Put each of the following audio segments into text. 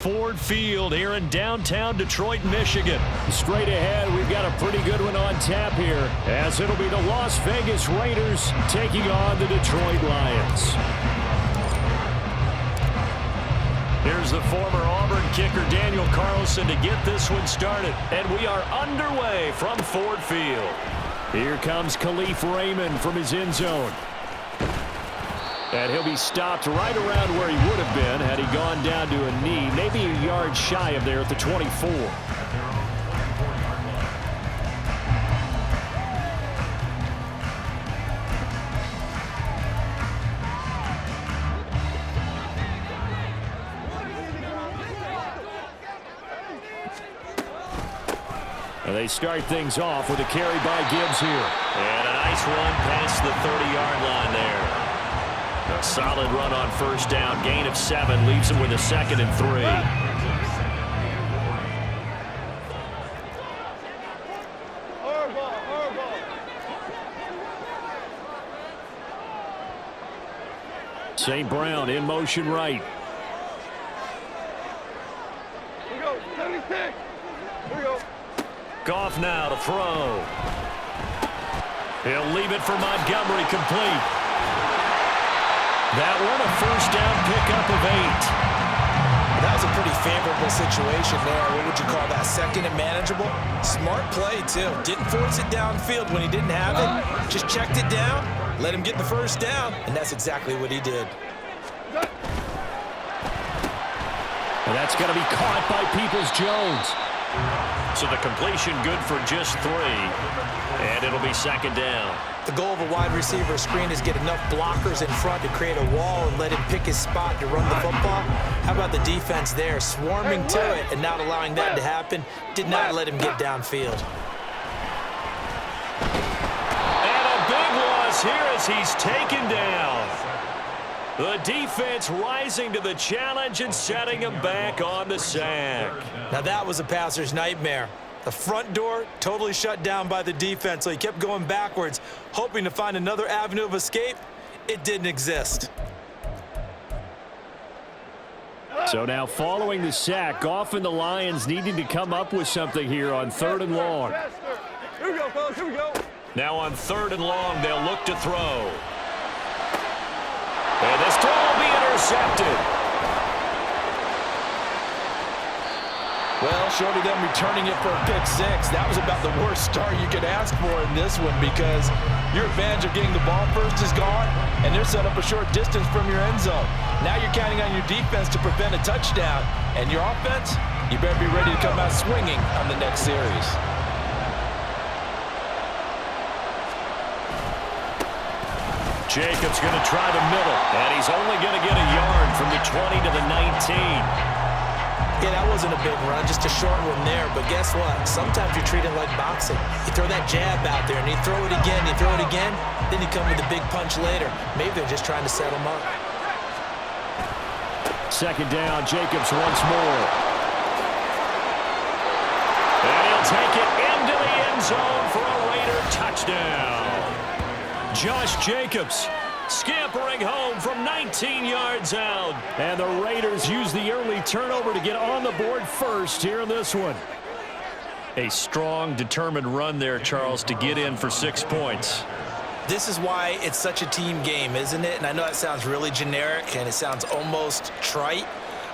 Ford Field here in downtown Detroit, Michigan. Straight ahead, we've got a pretty good one on tap here, as it'll be the Las Vegas Raiders taking on the Detroit Lions. Here's the former Auburn kicker Daniel Carlson to get this one started. And we are underway from Ford Field. Here comes Khalif Raymond from his end zone. And he'll be stopped right around where he would have been had he gone down to a knee, maybe a yard shy of there at the 24. And they start things off with a carry by Gibbs here. And a nice run past the 30-yard line there. A solid run on first down. Gain of 7 leaves him with a 2nd and 3. St. Brown in motion right. Here we go. 76. Here we go. Goff now to throw. He'll leave it for Montgomery, complete. That one a first down pickup of 8. That was a pretty favorable situation there. What would you call that? 2nd and manageable? Smart play, too. Didn't force it downfield when he didn't have it. Just checked it down, let him get the first down, and that's exactly what he did. And that's going to be caught by Peoples-Jones. So the completion good for just 3. And it'll be 2nd down. The goal of a wide receiver screen is get enough blockers in front to create a wall and let him pick his spot to run the football. How about the defense there, swarming to it and not allowing that to happen? Did not let him get downfield. And a big loss here as he's taken down. The defense rising to the challenge and setting him back on the sack. Now that was a passer's nightmare. The front door totally shut down by the defense, so he kept going backwards, hoping to find another avenue of escape. It didn't exist. So now following the sack, Goff and the Lions needing to come up with something here on 3rd and long. Here we go, fellas. Here we go. Now on 3rd and long, they'll look to throw. And this throw will be intercepted. Well, short of them returning it for a pick 6, that was about the worst start you could ask for in this one because your advantage of getting the ball first is gone, and they're set up a short distance from your end zone. Now you're counting on your defense to prevent a touchdown, and your offense, you better be ready to come out swinging on the next series. Jacobs going to try the middle, and he's only going to get a yard from the 20 to the 19. Yeah, that wasn't a big run, just a short one there. But guess what? Sometimes you treat it like boxing. You throw that jab out there, and you throw it again, you throw it again, then you come with a big punch later. Maybe they're just trying to set him up. 2nd down, Jacobs once more. And he'll take it into the end zone for a Raider touchdown. Josh Jacobs scampering home from 19 yards out. And the Raiders use the early turnover to get on the board first here in this one. A strong, determined run there, Charles, to get in for 6 points. This is why it's such a team game, isn't it? And I know that sounds really generic and it sounds almost trite,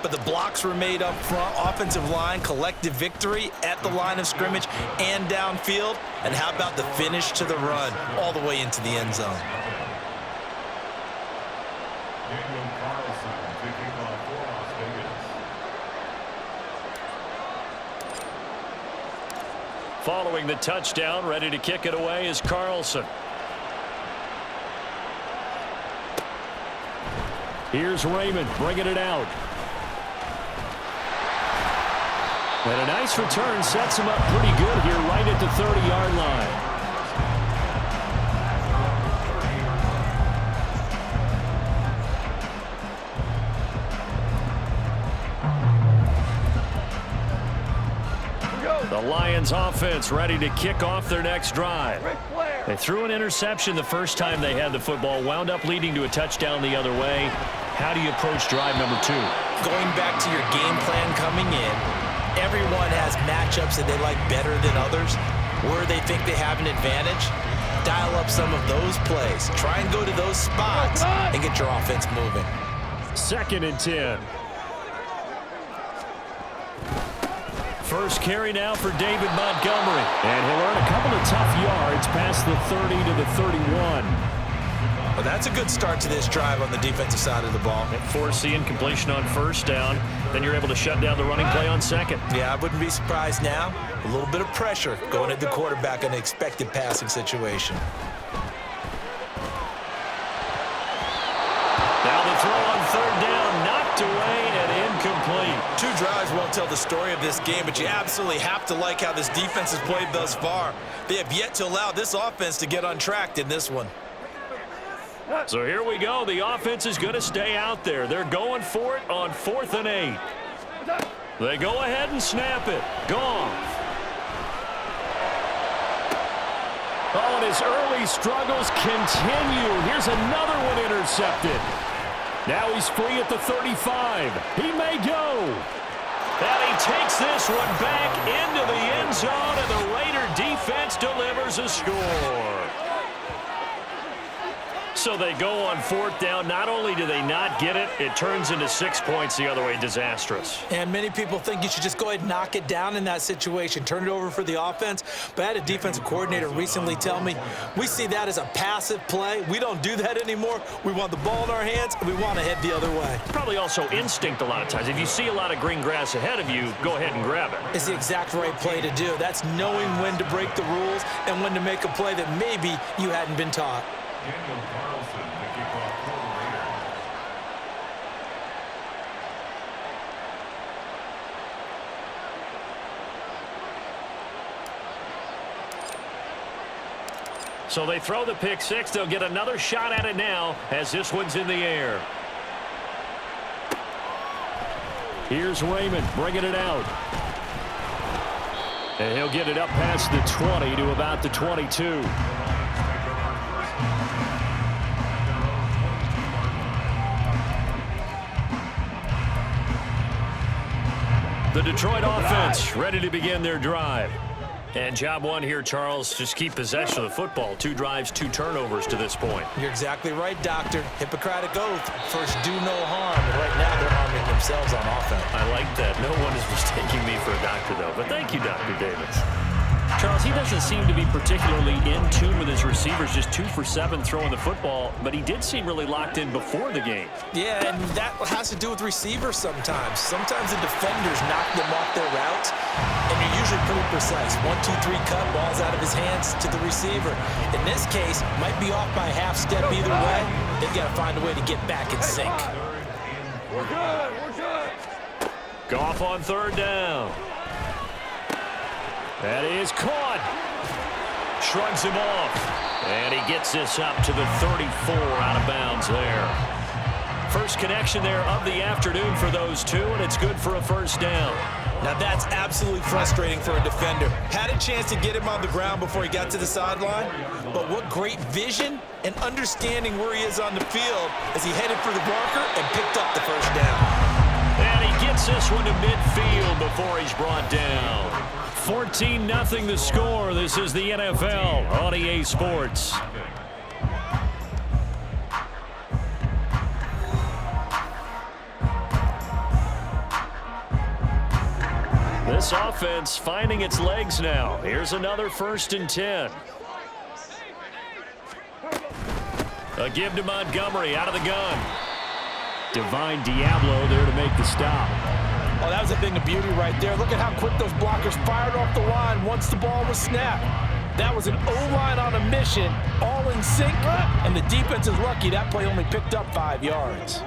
but the blocks were made up front, offensive line, collective victory at the line of scrimmage and downfield. And how about the finish to the run all the way into the end zone? Following the touchdown, ready to kick it away is Carlson. Here's Raymond bringing it out. And a nice return sets him up pretty good here right at the 30-yard line. The Lions offense ready to kick off their next drive. They threw an interception the first time they had the football, wound up leading to a touchdown the other way. How do you approach drive number 2? Going back to your game plan coming in, everyone has matchups that they like better than others, where they think they have an advantage. Dial up some of those plays. Try and go to those spots and get your offense moving. 2nd and 10. First carry now for David Montgomery. And he'll earn a couple of tough yards past the 30 to the 31. Well, that's a good start to this drive on the defensive side of the ball. Force the incompletion on 1st down. Then you're able to shut down the running play on 2nd. Yeah, I wouldn't be surprised now. A little bit of pressure going at the quarterback in an expected passing situation. Now the throw on 3rd down, knocked away and incomplete. 2 drives won't tell the story of this game, but you absolutely have to like how this defense has played thus far. They have yet to allow this offense to get untracked in this one. So here we go. The offense is going to stay out there. They're going for it on 4th and 8. They go ahead and snap it. Goff. Oh, and his early struggles continue. Here's another one intercepted. Now he's free at the 35. He may go. And he takes this one back into the end zone, and the Raider defense delivers a score. So they go on 4th down. Not only do they not get it, it turns into 6 points the other way. Disastrous. And many people think you should just go ahead and knock it down in that situation, turn it over for the offense. But I had a defensive coordinator recently tell me, we see that as a passive play. We don't do that anymore. We want the ball in our hands, and we want to head the other way. Probably also instinct a lot of times. If you see a lot of green grass ahead of you, go ahead and grab it. It's the exact right play to do. That's knowing when to break the rules and when to make a play that maybe you hadn't been taught. So they throw the pick 6. They'll get another shot at it now as this one's in the air. Here's Raymond bringing it out. And he'll get it up past the 20 to about the 22. The Detroit offense ready to begin their drive. And job one here, Charles, just keep possession of the football. 2 drives, 2 turnovers to this point. You're exactly right, Doctor. Hippocratic oath. First, do no harm. And right now, they're harming themselves on offense. I like that. No one is mistaking me for a doctor, though. But thank you, Dr. Davis. Charles, he doesn't seem to be particularly in tune with his receivers, just 2 for 7 throwing the football, but he did seem really locked in before the game. Yeah, and that has to do with receivers sometimes. Sometimes the defenders knock them off their routes, and you're usually pretty precise. 1, 2, 3 cut, ball's out of his hands to the receiver. In this case, might be off by a half step either way. They've got to find a way to get back in sync. We're good. We're good. Goff on 3rd down. That is caught. Shrugs him off. And he gets this up to the 34 out of bounds there. First connection there of the afternoon for those 2, and it's good for a 1st down. Now that's absolutely frustrating for a defender. Had a chance to get him on the ground before he got to the sideline, but what great vision and understanding where he is on the field as he headed for the marker and picked up the 1st down. And he gets this one to midfield before he's brought down. 14-0 the score. This is the NFL on EA Sports. This offense finding its legs now. Here's another 1st and 10. A give to Montgomery out of the gun. Divine Diablo there to make the stop. Oh, that was a thing of beauty right there. Look at how quick those blockers fired off the line once the ball was snapped. That was an O-line on a mission, all in sync, and the defense is lucky that play only picked up 5 yards.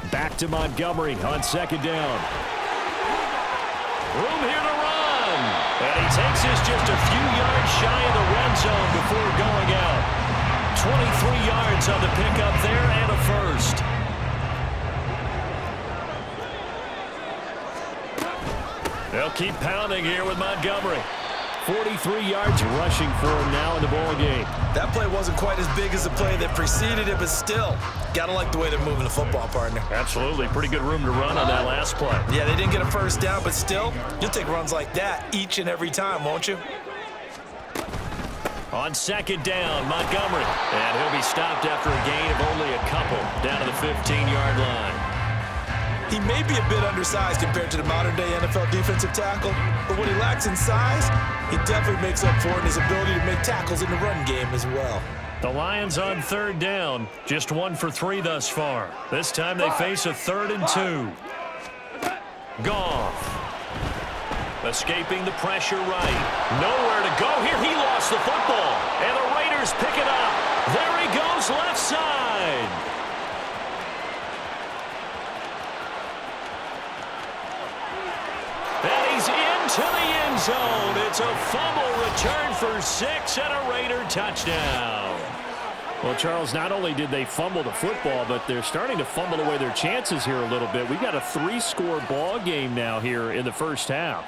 Back to Montgomery on 2nd down. Room here to run. And he takes this just a few yards shy of the red zone before going out. 23 yards on the pickup there and a 1st. They'll keep pounding here with Montgomery. 43 yards rushing for him now in the ball game. That play wasn't quite as big as the play that preceded it, but still, gotta like the way they're moving the football, partner. Absolutely. Pretty good room to run on that last play. Yeah, they didn't get a first down, but still, you'll take runs like that each and every time, won't you? On second down, Montgomery. And he'll be stopped after a gain of only a couple down to the 15-yard line. He may be a bit undersized compared to the modern-day NFL defensive tackle, but what he lacks in size, he definitely makes up for it in his ability to make tackles in the run game as well. The Lions on third down, just 1 for 3 thus far. This time they face a 3rd and 2. Goff. Escaping the pressure right. Nowhere to go here. He lost the football. And the Raiders pick it up. There he goes left side. And he's into the end zone. It's a fumble return for 6 and a Raider touchdown. Well, Charles, not only did they fumble the football, but they're starting to fumble away their chances here a little bit. We've got a 3-score ball game now here in the first half.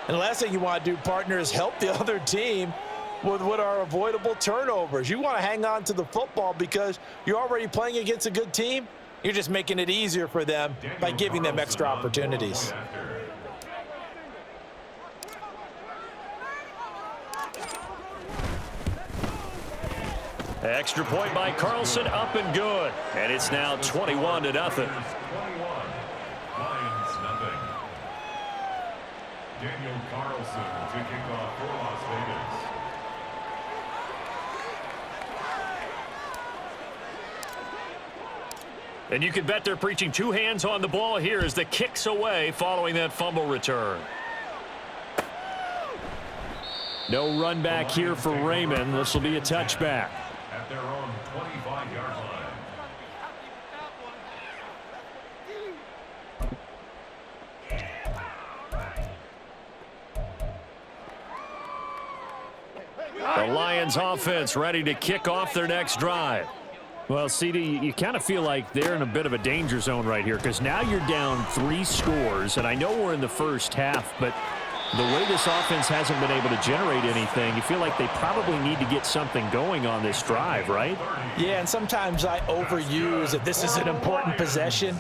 And the last thing you want to do, partner, is help the other team with what are avoidable turnovers. You want to hang on to the football because you're already playing against a good team. You're just making it easier for them by giving them extra opportunities. Extra point by Carlson, up and good. And it's now 21-0. Daniel Carlson to kick off for Las Vegas. And you can bet they're preaching 2 hands on the ball here as the kick's away following that fumble return. No run back here for Raymond. This will be a touchback. At their own 25-yard line. The Lions offense ready to kick off their next drive. Well, CD, you kind of feel like they're in a bit of a danger zone right here because now you're down 3 scores, and I know we're in the first half, but the way this offense hasn't been able to generate anything, you feel like they probably need to get something going on this drive, right? Yeah, and sometimes I overuse that this is an important possession.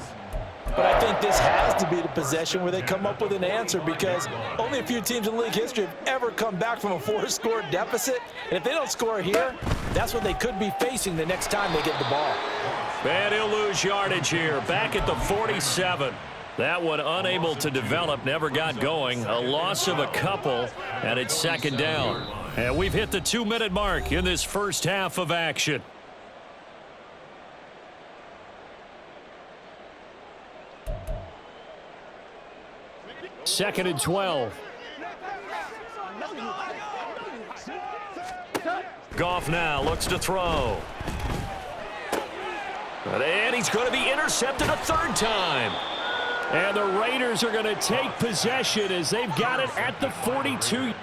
But I think this has to be the possession where they come up with an answer because only a few teams in league history have ever come back from a 4-score deficit. And if they don't score here, that's what they could be facing the next time they get the ball. And he'll lose yardage here, back at the 47. That one unable to develop, never got going. A loss of a couple, and it's second down. And we've hit the 2-minute mark in this first half of action. Second and 12. Goff now looks to throw. And he's going to be intercepted a 3rd time. And the Raiders are going to take possession as they've got it at the 42.